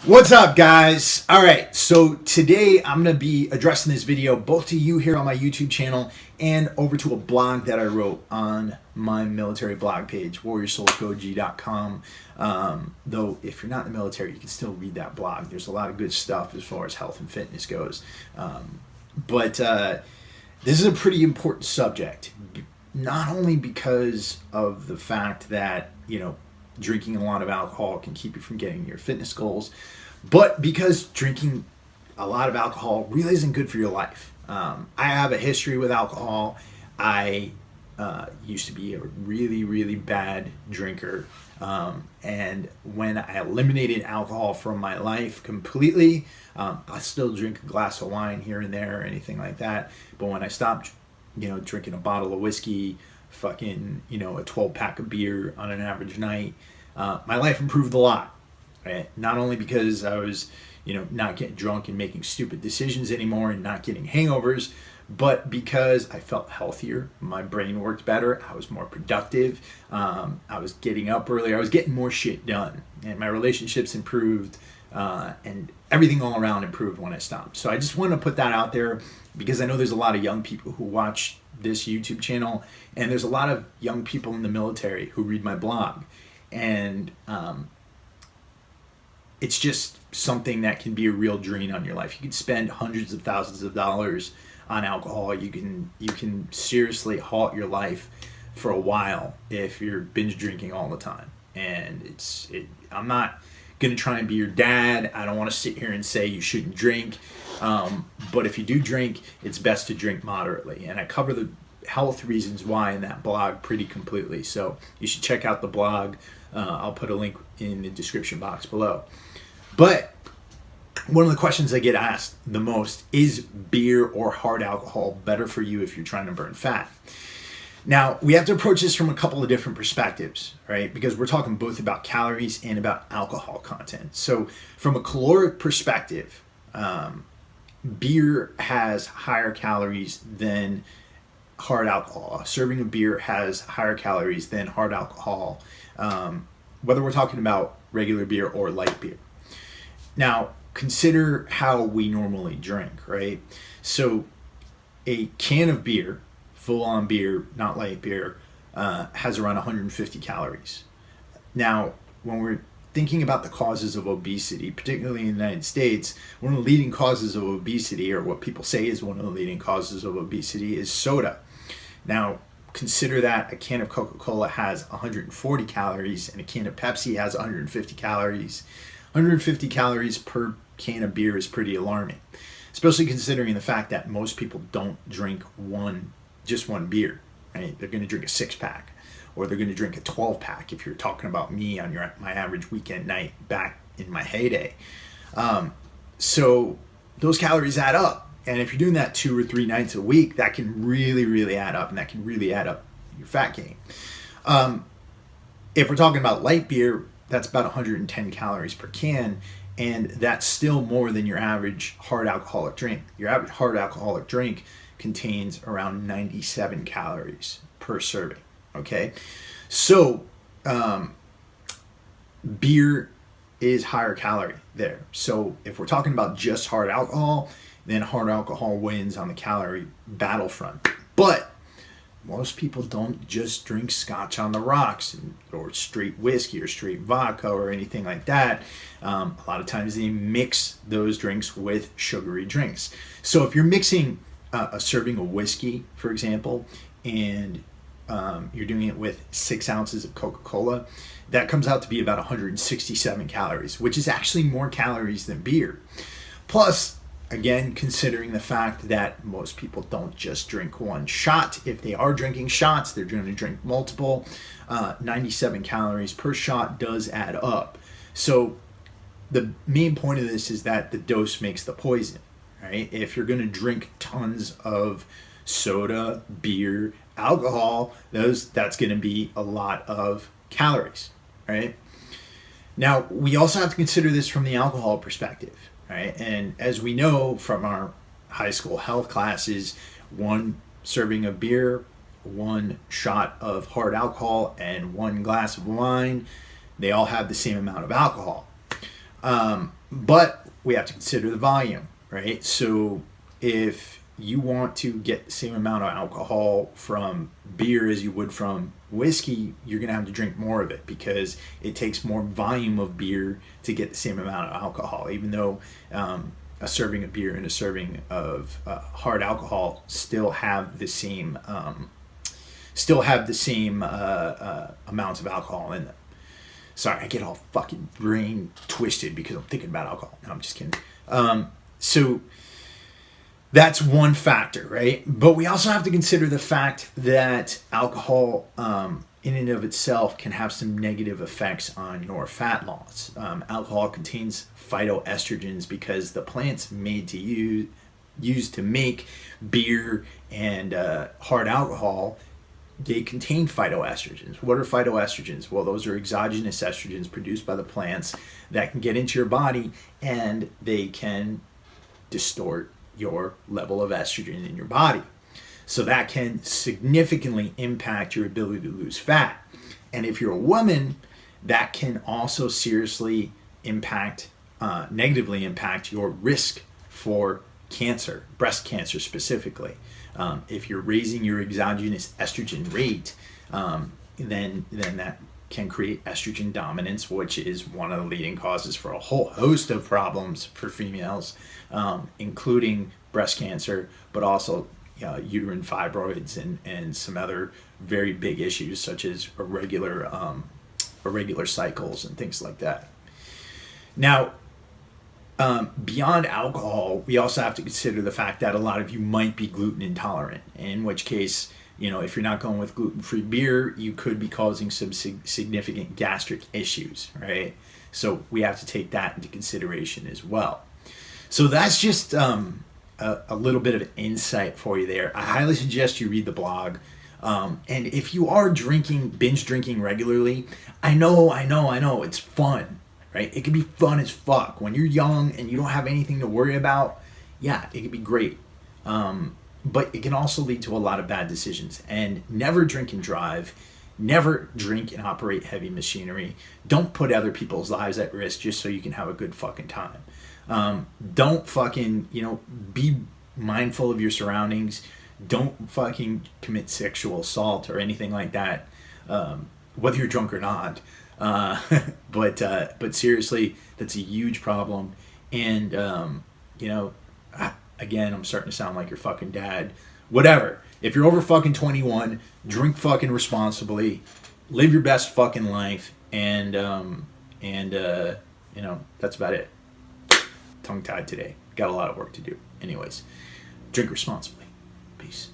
What's up, guys? All right, so today I'm going to be addressing this video both to you here on my YouTube channel and over to a blog that I wrote on my military blog page, warriorsoulscog.com. Though if you're not in the military, you can still read that blog. There's a lot of good stuff as far as health and fitness goes. But this is a pretty important subject, not only because of the fact that, drinking a lot of alcohol can keep you from getting your fitness goals, but because drinking a lot of alcohol really isn't good for your life. I have a history with alcohol. I used to be a really, really bad drinker. And when I eliminated alcohol from my life completely, I still drink a glass of wine here and there or anything like that. But when I stopped, drinking a bottle of whiskey, a 12-pack of beer on an average night, my life improved a lot. Right? Not only because I was, not getting drunk and making stupid decisions anymore and not getting hangovers, but because I felt healthier, my brain worked better, I was more productive, I was getting up earlier, I was getting more shit done, and my relationships improved, and everything all around improved when I stopped. So I just want to put that out there because I know there's a lot of young people who watch this YouTube channel, and there's a lot of young people in the military who read my blog, and it's just something that can be a real drain on your life. You can spend hundreds of thousands of dollars on alcohol. You can seriously halt your life for a while if you're binge drinking all the time. And I'm not going to try and be your dad. I don't want to sit here and say you shouldn't drink. But if you do drink, it's best to drink moderately. And I cover the health reasons why in that blog pretty completely. So you should check out the blog. I'll put a link in the description box below. But one of the questions I get asked the most is beer or hard alcohol better for you if you're trying to burn fat? Now, we have to approach this from a couple of different perspectives, right? Because we're talking both about calories and about alcohol content. So from a caloric perspective, beer has higher calories than hard alcohol. A serving of beer has higher calories than hard alcohol, whether we're talking about regular beer or light beer. Now, consider how we normally drink, right? So a can of beer, full-on beer, not light beer, has around 150 calories. Now, when we're thinking about the causes of obesity, particularly in the United States, one of the leading causes of obesity, or what people say is one of the leading causes of obesity, is soda. Now, consider that a can of Coca-Cola has 140 calories and a can of Pepsi has 150 calories. 150 calories per can of beer is pretty alarming, especially considering the fact that most people don't drink just one beer, right? They're going to drink a 6-pack, or they're going to drink a 12-pack if you're talking about me on my average weekend night back in my heyday. So those calories add up. And if you're doing that 2 or 3 nights a week, that can really, really add up, and that can really add up your fat gain. If we're talking about light beer, that's about 110 calories per can, and that's still more than your average hard alcoholic drink. Your average hard alcoholic drink contains around 97 calories per serving, okay? So beer is higher calorie there. So if we're talking about just hard alcohol, then hard alcohol wins on the calorie battlefront. But most people don't just drink scotch on the rocks or straight whiskey or straight vodka or anything like that. A lot of times they mix those drinks with sugary drinks. So if you're mixing a serving of whiskey, for example, and you're doing it with 6 ounces of Coca-Cola, that comes out to be about 167 calories, which is actually more calories than beer. Plus, again, considering the fact that most people don't just drink one shot. If they are drinking shots, they're going to drink multiple. 97 calories per shot does add up. So the main point of this is that the dose makes the poison, right? If you're going to drink tons of soda, beer, alcohol, that's going to be a lot of calories, right? Now, we also have to consider this from the alcohol perspective. Right? And as we know from our high school health classes, 1 serving of beer, 1 shot of hard alcohol, and 1 glass of wine, they all have the same amount of alcohol. But we have to consider the volume, right? So if you want to get the same amount of alcohol from beer as you would from whiskey, you're going to have to drink more of it because it takes more volume of beer to get the same amount of alcohol, even though a serving of beer and a serving of hard alcohol still have the same amounts of alcohol in them. Sorry, I get all fucking brain twisted because I'm thinking about alcohol. No, I'm just kidding. So that's one factor, right? But we also have to consider the fact that alcohol in and of itself can have some negative effects on your fat loss. Alcohol contains phytoestrogens because the plants made to use to make beer and hard alcohol, they contain phytoestrogens. What are phytoestrogens? Well, those are exogenous estrogens produced by the plants that can get into your body and they can distort your level of estrogen in your body. So that can significantly impact your ability to lose fat. And if you're a woman, that can also seriously negatively impact your risk for cancer, breast cancer specifically. If you're raising your exogenous estrogen rate, then that can create estrogen dominance, which is one of the leading causes for a whole host of problems for females, including breast cancer, but also uterine fibroids and some other very big issues such as irregular cycles and things like that. Now, beyond alcohol, we also have to consider the fact that a lot of you might be gluten intolerant, in which case, if you're not going with gluten-free beer, you could be causing some significant gastric issues, right? So we have to take that into consideration as well. So that's just a little bit of insight for you there. I highly suggest you read the blog. And if you are binge drinking regularly, I know, it's fun, right? It can be fun as fuck. When you're young and you don't have anything to worry about, yeah, it can be great. But it can also lead to a lot of bad decisions. And never drink and drive. Never drink and operate heavy machinery. Don't put other people's lives at risk just so you can have a good fucking time. Don't fucking, be mindful of your surroundings. Don't fucking commit sexual assault or anything like that, whether you're drunk or not. But seriously, that's a huge problem. And, again, I'm starting to sound like your fucking dad. Whatever. If you're over fucking 21, drink fucking responsibly, live your best fucking life, and that's about it. Tongue-tied today. Got a lot of work to do. Anyways, drink responsibly. Peace.